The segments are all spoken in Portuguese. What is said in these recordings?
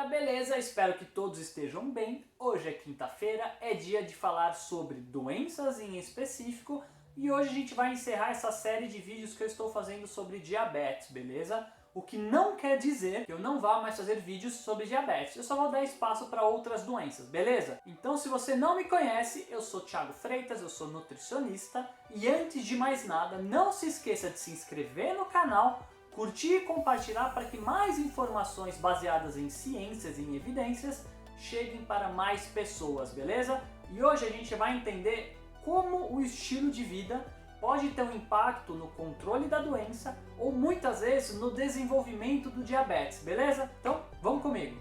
galera, beleza? Espero que todos estejam bem. Hoje é quinta-feira, é dia de falar sobre doenças em específico e hoje a gente vai encerrar essa série de vídeos que eu estou fazendo sobre diabetes, beleza? O que não quer dizer que eu não vá mais fazer vídeos sobre diabetes, eu só vou dar espaço para outras doenças, beleza? Então, se você não me conhece, eu sou Thiago Freitas, eu sou nutricionista e antes de mais nada, não se esqueça de se inscrever no canal, curtir e compartilhar para que mais informações baseadas em ciências e em evidências cheguem para mais pessoas, beleza? E hoje a gente vai entender como o estilo de vida pode ter um impacto no controle da doença ou muitas vezes no desenvolvimento do diabetes, beleza? Então vamos comigo!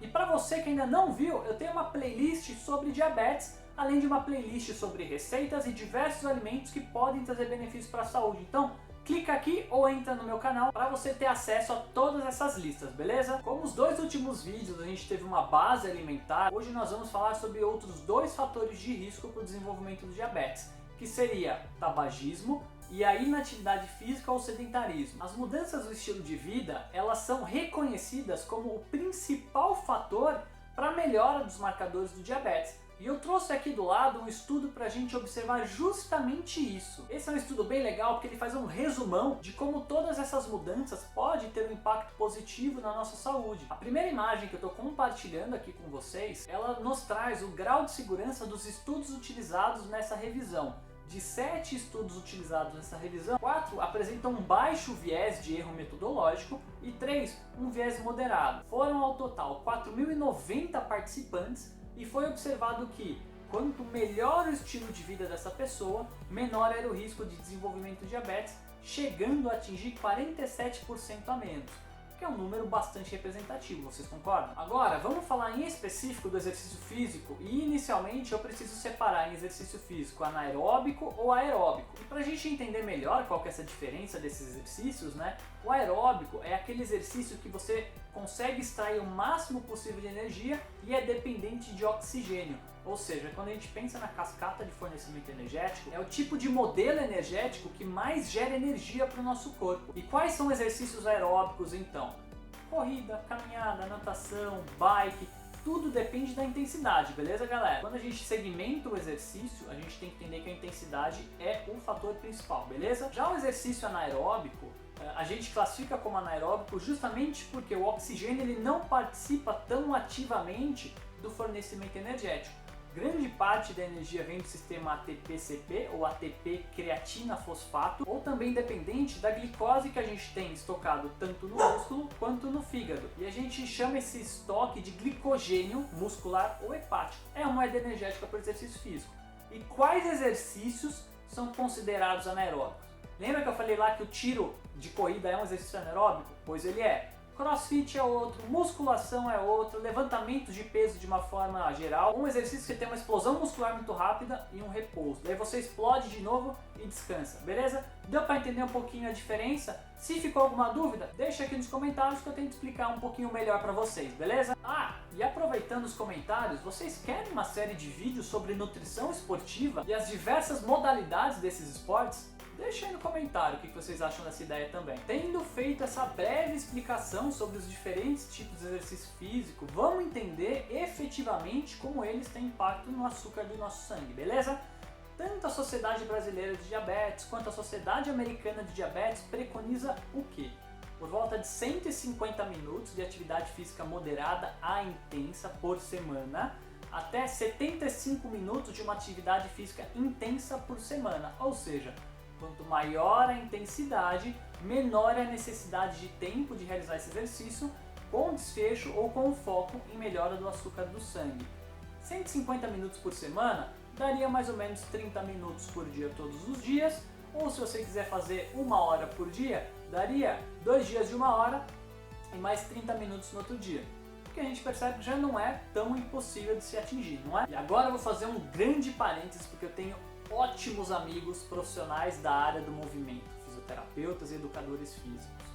E para você que ainda não viu, eu tenho uma playlist sobre diabetes, além de uma playlist sobre receitas e diversos alimentos que podem trazer benefícios para a saúde. Então clica aqui ou entra no meu canal para você ter acesso a todas essas listas, beleza? Como os dois últimos vídeos a gente teve uma base alimentar, hoje nós vamos falar sobre outros dois fatores de risco para o desenvolvimento do diabetes, que seria tabagismo e a inatividade física ou sedentarismo. As mudanças do estilo de vida, elas são reconhecidas como o principal fator para a melhora dos marcadores do diabetes. E eu trouxe aqui do lado um estudo para a gente observar justamente isso. Esse é um estudo bem legal porque ele faz um resumão de como todas essas mudanças podem ter um impacto positivo na nossa saúde. A primeira imagem que eu estou compartilhando aqui com vocês, ela nos traz o grau de segurança dos estudos utilizados nessa revisão. De 7 estudos utilizados nessa revisão, 4 apresentam um baixo viés de erro metodológico e 3 um viés moderado. Foram ao total 4.090 participantes e foi observado que quanto melhor o estilo de vida dessa pessoa, menor era o risco de desenvolvimento de diabetes, chegando a atingir 47% a menos, que é um número bastante representativo, vocês concordam? Agora, vamos falar em específico do exercício físico e inicialmente eu preciso separar em exercício físico anaeróbico ou aeróbico. E para a gente entender melhor qual que é essa diferença desses exercícios, né? O aeróbico é aquele exercício que você consegue extrair o máximo possível de energia e é dependente de oxigênio. Ou seja, quando a gente pensa na cascata de fornecimento energético, é o tipo de modelo energético que mais gera energia para o nosso corpo. E quais são exercícios aeróbicos então? Corrida, caminhada, natação, bike, tudo depende da intensidade, beleza galera? Quando a gente segmenta o exercício, a gente tem que entender que a intensidade é o fator principal, beleza? Já o exercício anaeróbico, a gente classifica como anaeróbico justamente porque o oxigênio ele não participa tão ativamente do fornecimento energético. Grande parte da energia vem do sistema ATP-CP ou ATP-creatina-fosfato, ou também dependente da glicose que a gente tem estocado tanto no músculo quanto no fígado. E a gente chama esse estoque de glicogênio muscular ou hepático. É uma moeda energética para o exercício físico. E quais exercícios são considerados anaeróbicos? Lembra que eu falei lá que o tiro de corrida é um exercício anaeróbico? Pois ele é. Crossfit é outro, musculação é outro, levantamento de peso de uma forma geral, um exercício que tem uma explosão muscular muito rápida e um repouso. Daí você explode de novo e descansa, beleza? Deu para entender um pouquinho a diferença? Se ficou alguma dúvida, deixa aqui nos comentários que eu tento explicar um pouquinho melhor para vocês, beleza? E aproveitando os comentários, vocês querem uma série de vídeos sobre nutrição esportiva e as diversas modalidades desses esportes? Deixa aí no comentário o que vocês acham dessa ideia também. Tendo feito essa breve explicação sobre os diferentes tipos de exercício físico, vamos entender efetivamente como eles têm impacto no açúcar do nosso sangue, beleza? Tanto a Sociedade Brasileira de Diabetes quanto a Sociedade Americana de Diabetes preconiza o quê? Por volta de 150 minutos de atividade física moderada a intensa por semana, até 75 minutos de uma atividade física intensa por semana, ou seja, quanto maior a intensidade, menor a necessidade de tempo de realizar esse exercício, com desfecho ou com foco em melhora do açúcar do sangue. 150 minutos por semana daria mais ou menos 30 minutos por dia todos os dias, ou se você quiser fazer 1 hora por dia, daria 2 dias de 1 hora e mais 30 minutos no outro dia. Porque a gente percebe que já não é tão impossível de se atingir, não é? E agora eu vou fazer um grande parênteses porque eu tenho ótimos amigos profissionais da área do movimento, fisioterapeutas e educadores físicos.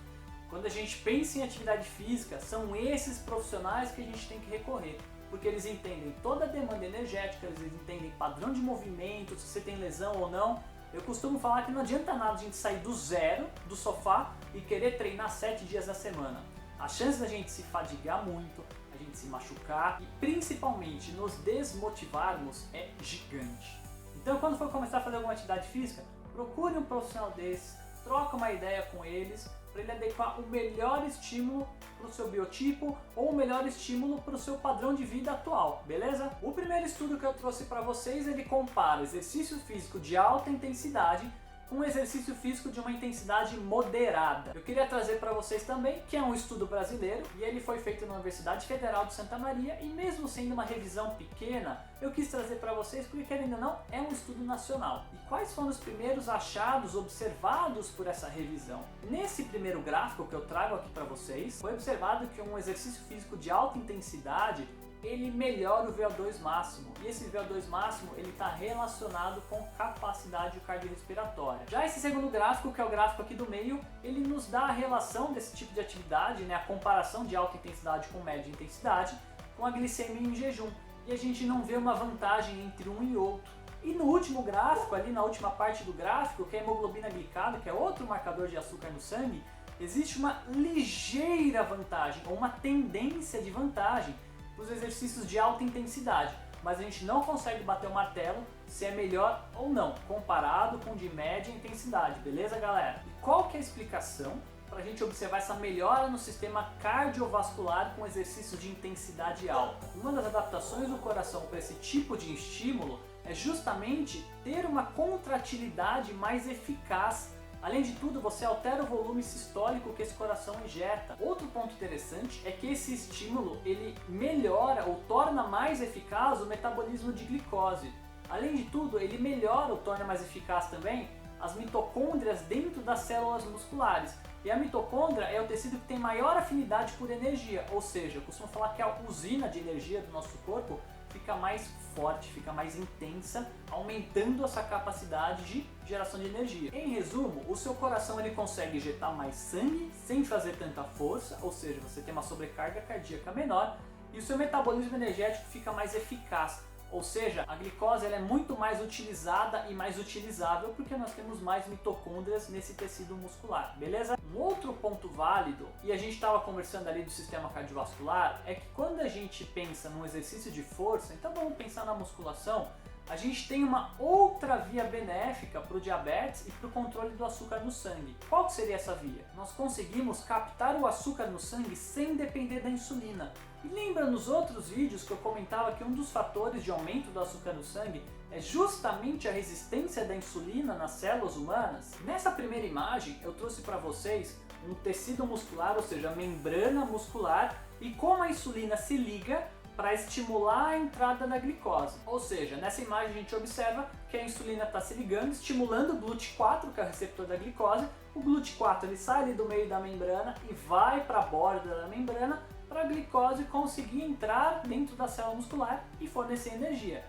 Quando a gente pensa em atividade física, são esses profissionais que a gente tem que recorrer, porque eles entendem toda a demanda energética, eles entendem padrão de movimento, se você tem lesão ou não. Eu costumo falar que não adianta nada a gente sair do zero, do sofá, e querer treinar 7 dias na semana. a chance da gente se fadigar muito, a gente se machucar e principalmente nos desmotivarmos é gigante. Então quando for começar a fazer alguma atividade física, procure um profissional desses, troca uma ideia com eles, para ele adequar o melhor estímulo para o seu biotipo ou o melhor estímulo para o seu padrão de vida atual, beleza? O primeiro estudo que eu trouxe para vocês, ele compara exercício físico de alta intensidade com exercício físico de uma intensidade moderada. Eu queria trazer para vocês também que é um estudo brasileiro e ele foi feito na Universidade Federal de Santa Maria e mesmo sendo uma revisão pequena, eu quis trazer para vocês porque querendo ou não é um estudo nacional. E quais foram os primeiros achados observados por essa revisão? Nesse primeiro gráfico que eu trago aqui para vocês, foi observado que um exercício físico de alta intensidade ele melhora o VO2 máximo, e esse VO2 máximo ele está relacionado com capacidade cardiorrespiratória. Já esse segundo gráfico, que é o gráfico aqui do meio, ele nos dá a relação desse tipo de atividade, né, a comparação de alta intensidade com média intensidade, com a glicemia em jejum, e a gente não vê uma vantagem entre um e outro. E no último gráfico, ali na última parte do gráfico, que é a hemoglobina glicada, que é outro marcador de açúcar no sangue, existe uma ligeira vantagem, ou uma tendência de vantagem, os exercícios de alta intensidade, mas a gente não consegue bater o martelo se é melhor ou não, comparado com de média intensidade, beleza galera? E qual que é a explicação para a gente observar essa melhora no sistema cardiovascular com exercícios de intensidade alta? Uma das adaptações do coração para esse tipo de estímulo é justamente ter uma contratilidade mais eficaz. Além de tudo, você altera o volume sistólico que esse coração injeta. Outro ponto interessante é que esse estímulo ele melhora ou torna mais eficaz o metabolismo de glicose. Além de tudo, ele melhora ou torna mais eficaz também as mitocôndrias dentro das células musculares. E a mitocôndria é o tecido que tem maior afinidade por energia, ou seja, eu costumo falar que a usina de energia do nosso corpo fica mais forte, fica mais intensa, aumentando essa capacidade de geração de energia. Em resumo, o seu coração ele consegue injetar mais sangue sem fazer tanta força, ou seja, você tem uma sobrecarga cardíaca menor e o seu metabolismo energético fica mais eficaz. Ou seja, a glicose ela é muito mais utilizada e mais utilizável porque nós temos mais mitocôndrias nesse tecido muscular, beleza? Um outro ponto válido, e a gente estava conversando ali do sistema cardiovascular, é que quando a gente pensa num exercício de força, então vamos pensar na musculação, a gente tem uma outra via benéfica para o diabetes e para o controle do açúcar no sangue. Qual que seria essa via? Nós conseguimos captar o açúcar no sangue sem depender da insulina. E lembra nos outros vídeos que eu comentava que um dos fatores de aumento do açúcar no sangue é justamente a resistência da insulina nas células humanas? Nessa primeira imagem eu trouxe para vocês um tecido muscular, ou seja, a membrana muscular, e como a insulina se liga para estimular a entrada da glicose. Ou seja, nessa imagem a gente observa que a insulina está se ligando, estimulando o GLUT4, que é o receptor da glicose. O GLUT4 ele sai ali do meio da membrana e vai para a borda da membrana para a glicose conseguir entrar dentro da célula muscular e fornecer energia.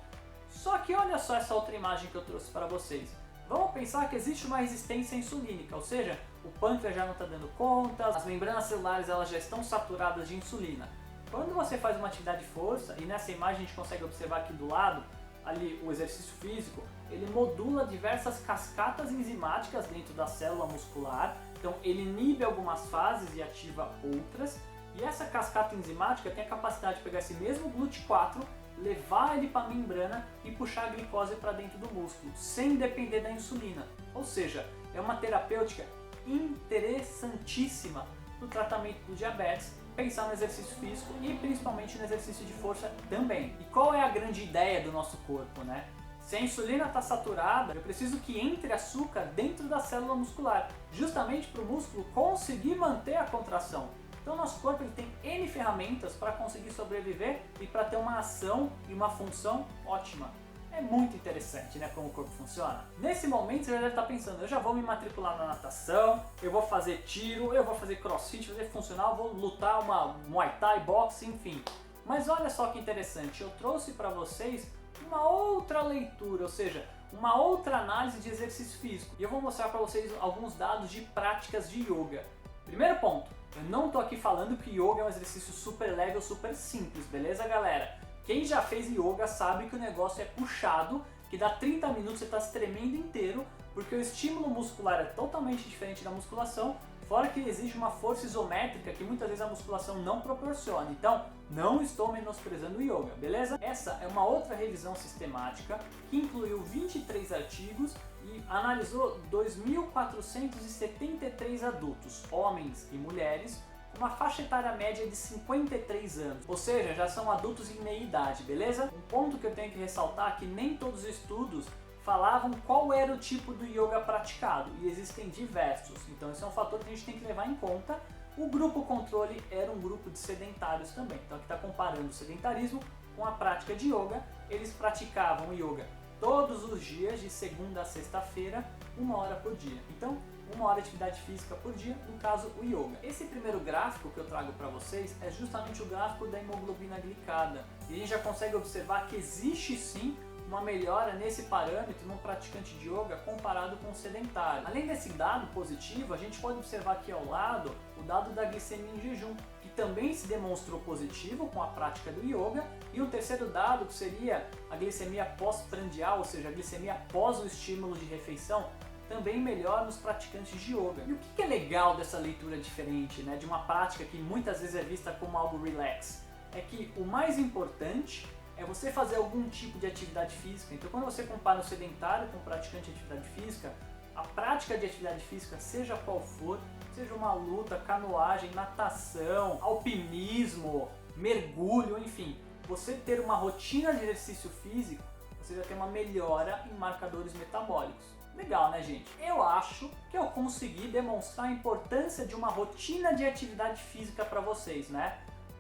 Só que olha só essa outra imagem que eu trouxe para vocês. Vamos pensar que existe uma resistência insulínica, ou seja, o pâncreas já não está dando conta, as membranas celulares elas já estão saturadas de insulina. Quando você faz uma atividade de força, e nessa imagem a gente consegue observar aqui do lado, ali o exercício físico, ele modula diversas cascatas enzimáticas dentro da célula muscular, então ele inibe algumas fases e ativa outras, e essa cascata enzimática tem a capacidade de pegar esse mesmo GLUT4, levar ele para a membrana e puxar a glicose para dentro do músculo, sem depender da insulina. Ou seja, é uma terapêutica interessantíssima no tratamento do diabetes, pensar no exercício físico e principalmente no exercício de força também. E qual é a grande ideia do nosso corpo, né? Se a insulina está saturada, eu preciso que entre açúcar dentro da célula muscular, justamente para o músculo conseguir manter a contração. Então nosso corpo ele tem N ferramentas para conseguir sobreviver e para ter uma ação e uma função ótima. É muito interessante, né, como o corpo funciona. Nesse momento você já deve estar pensando, eu já vou me matricular na natação, eu vou fazer tiro, eu vou fazer crossfit, fazer funcional, vou lutar uma Muay Thai, boxe, enfim. Mas olha só que interessante, eu trouxe para vocês uma outra leitura, ou seja, uma outra análise de exercício físico. E eu vou mostrar para vocês alguns dados de práticas de yoga. Primeiro ponto, eu não estou aqui falando que yoga é um exercício super leve ou super simples, beleza galera? Quem já fez yoga sabe que o negócio é puxado, que dá 30 minutos você está se tremendo inteiro, porque o estímulo muscular é totalmente diferente da musculação, Fora que existe uma força isométrica que muitas vezes a musculação não proporciona. Então, não estou menosprezando o yoga, beleza? Essa é uma outra revisão sistemática que incluiu 23 artigos e analisou 2.473 adultos, homens e mulheres, com uma faixa etária média de 53 anos, ou seja, já são adultos em meia idade, beleza? Um ponto que eu tenho que ressaltar é que nem todos os estudos falavam qual era o tipo do yoga praticado, e existem diversos, então esse é um fator que a gente tem que levar em conta. O grupo controle era um grupo de sedentários também, então aqui está comparando o sedentarismo com a prática de yoga. Eles praticavam yoga todos os dias, de segunda a sexta-feira, 1 hora por dia. Então, 1 hora de atividade física por dia, no caso o yoga. Esse primeiro gráfico que eu trago para vocês é justamente o gráfico da hemoglobina glicada, e a gente já consegue observar que existe sim uma melhora nesse parâmetro no praticante de yoga comparado com o sedentário. Além desse dado positivo, a gente pode observar aqui ao lado o dado da glicemia em jejum, que também se demonstrou positivo com a prática do yoga, e um terceiro dado que seria a glicemia pós-prandial, ou seja, a glicemia após o estímulo de refeição, também melhora nos praticantes de yoga. E o que é legal dessa leitura diferente, né, de uma prática que muitas vezes é vista como algo relax? É que o mais importante é você fazer algum tipo de atividade física. Então, quando você compara o sedentário com o praticante de atividade física, a prática de atividade física, seja qual for, seja uma luta, canoagem, natação, alpinismo, mergulho, enfim, você ter uma rotina de exercício físico, você já tem uma melhora em marcadores metabólicos. Legal, né, gente? Eu acho que eu consegui demonstrar a importância de uma rotina de atividade física para vocês, né?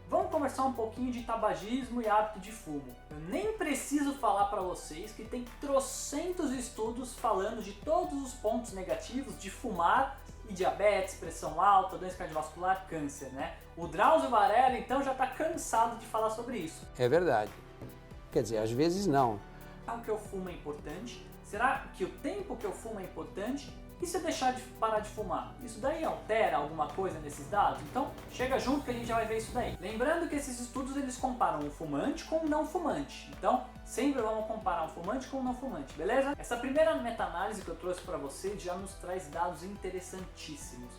Vamos conversar um pouquinho de tabagismo e hábito de fumo. Eu nem preciso falar para vocês que tem trocentos estudos falando de todos os pontos negativos de fumar e diabetes, pressão alta, doença cardiovascular, câncer, né? O Drauzio Varela, então, já está cansado de falar sobre isso. É verdade. Quer dizer, às vezes não. O que eu fumo é importante? Será que o tempo que eu fumo é importante? E se eu deixar de parar de fumar? Isso daí altera alguma coisa nesses dados? Então, chega junto que a gente já vai ver isso daí. Lembrando que esses estudos eles comparam o fumante com o não fumante. Então, sempre vamos comparar um fumante com um não fumante, beleza? Essa primeira meta-análise que eu trouxe para vocês já nos traz dados interessantíssimos.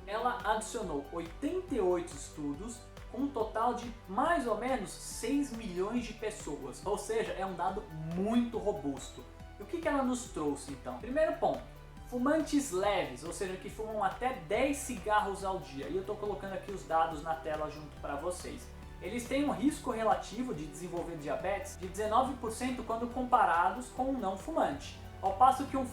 Ela adicionou 88 estudos com um total de mais ou menos 6 milhões de pessoas. Ou seja, é um dado muito robusto. E o que ela nos trouxe então? Primeiro ponto. Fumantes leves, ou seja, que fumam até 10 cigarros ao dia, e eu estou colocando aqui os dados na tela junto para vocês. Eles têm um risco relativo de desenvolver diabetes de 19% quando comparados com um não fumante, ao passo que um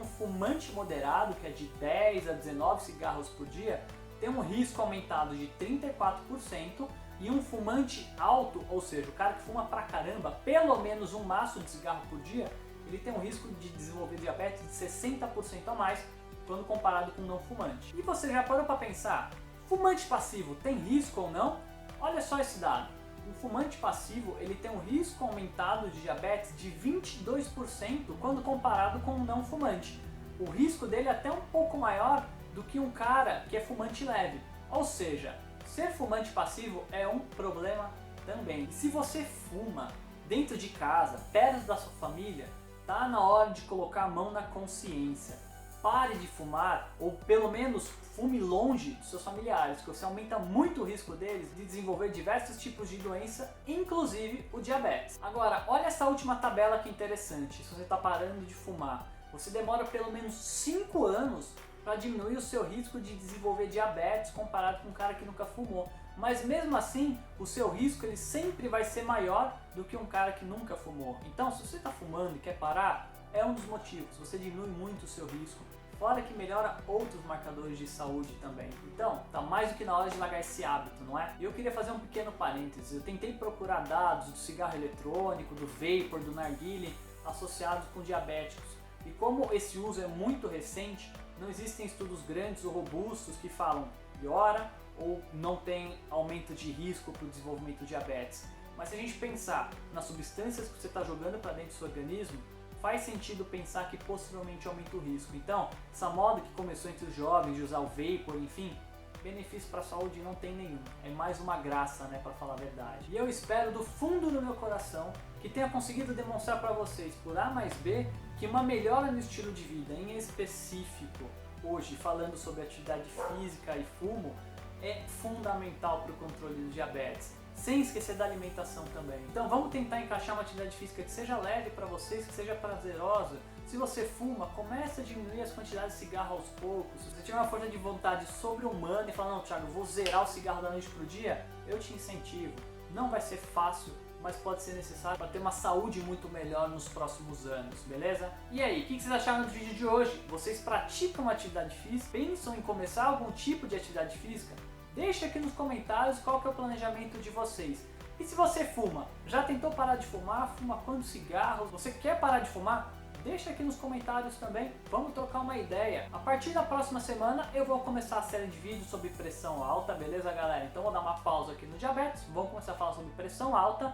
fumante moderado, que é de 10 a 19 cigarros por dia, tem um risco aumentado de 34%, e um fumante alto, ou seja, o cara que fuma pra caramba, pelo menos um maço de cigarro por dia, ele tem um risco de desenvolver diabetes de 60% a mais quando comparado com um não fumante. E você já parou para pensar, fumante passivo tem risco ou não? Olha só esse dado. O fumante passivo ele tem um risco aumentado de diabetes de 22% quando comparado com um não fumante. O risco dele é até um pouco maior do que um cara que é fumante leve. Ou seja, ser fumante passivo é um problema também. E se você fuma dentro de casa, perto da sua família, tá na hora de colocar a mão na consciência. Pare de fumar, ou pelo menos fume longe dos seus familiares, que você aumenta muito o risco deles de desenvolver diversos tipos de doença, inclusive o diabetes. Agora, olha essa última tabela que interessante. Se você está parando de fumar, você demora pelo menos 5 anos para diminuir o seu risco de desenvolver diabetes comparado com um cara que nunca fumou. Mas mesmo assim, o seu risco ele sempre vai ser maior do que um cara que nunca fumou. Então, se você está fumando e quer parar, é um dos motivos. Você diminui muito o seu risco. Fora que melhora outros marcadores de saúde também. Então, tá mais do que na hora de largar esse hábito, não é? E eu queria fazer um pequeno parênteses. Eu tentei procurar dados do cigarro eletrônico, do vapor, do narguilé associados com diabéticos. E como esse uso é muito recente, não existem estudos grandes ou robustos que falam piora ou não tem aumento de risco para o desenvolvimento de diabetes. Mas se a gente pensar nas substâncias que você está jogando para dentro do seu organismo, faz sentido pensar que possivelmente aumenta o risco. Então, essa moda que começou entre os jovens de usar o vapor, enfim, benefício para a saúde não tem nenhum. É mais uma graça, né, para falar a verdade. E eu espero do fundo do meu coração que tenha conseguido demonstrar para vocês, por A mais B, que uma melhora no estilo de vida, em específico hoje falando sobre atividade física e fumo é fundamental para o controle do diabetes, sem esquecer da alimentação também. Então vamos tentar encaixar uma atividade física que seja leve para vocês, que seja prazerosa. Se você fuma, comece a diminuir as quantidades de cigarro aos poucos. Se você tiver uma força de vontade sobre-humana e falar, não, Thiago, vou zerar o cigarro da noite pro dia, eu te incentivo. Não vai ser fácil, mas pode ser necessário para ter uma saúde muito melhor nos próximos anos, beleza? E aí, o que vocês acharam do vídeo de hoje? Vocês praticam atividade física? Pensam em começar algum tipo de atividade física? Deixa aqui nos comentários qual que é o planejamento de vocês. E se você fuma, já tentou parar de fumar? Fuma quantos cigarros? Você quer parar de fumar? Deixa aqui nos comentários também, vamos trocar uma ideia. A partir da próxima semana eu vou começar a série de vídeos sobre pressão alta, beleza galera? Então vou dar uma pausa aqui no diabetes, vamos começar a falar sobre pressão alta.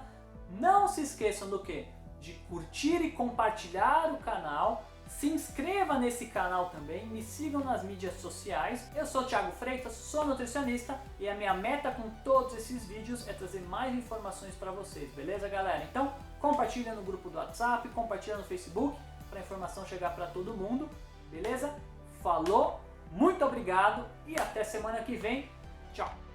Não se esqueçam do que? De curtir e compartilhar o canal. Se inscreva nesse canal também, me sigam nas mídias sociais. Eu sou o Thiago Freitas, sou nutricionista e a minha meta com todos esses vídeos é trazer mais informações para vocês, beleza galera? Então compartilha no grupo do WhatsApp, compartilha no Facebook para a informação chegar para todo mundo, beleza? Falou, muito obrigado e até semana que vem. Tchau!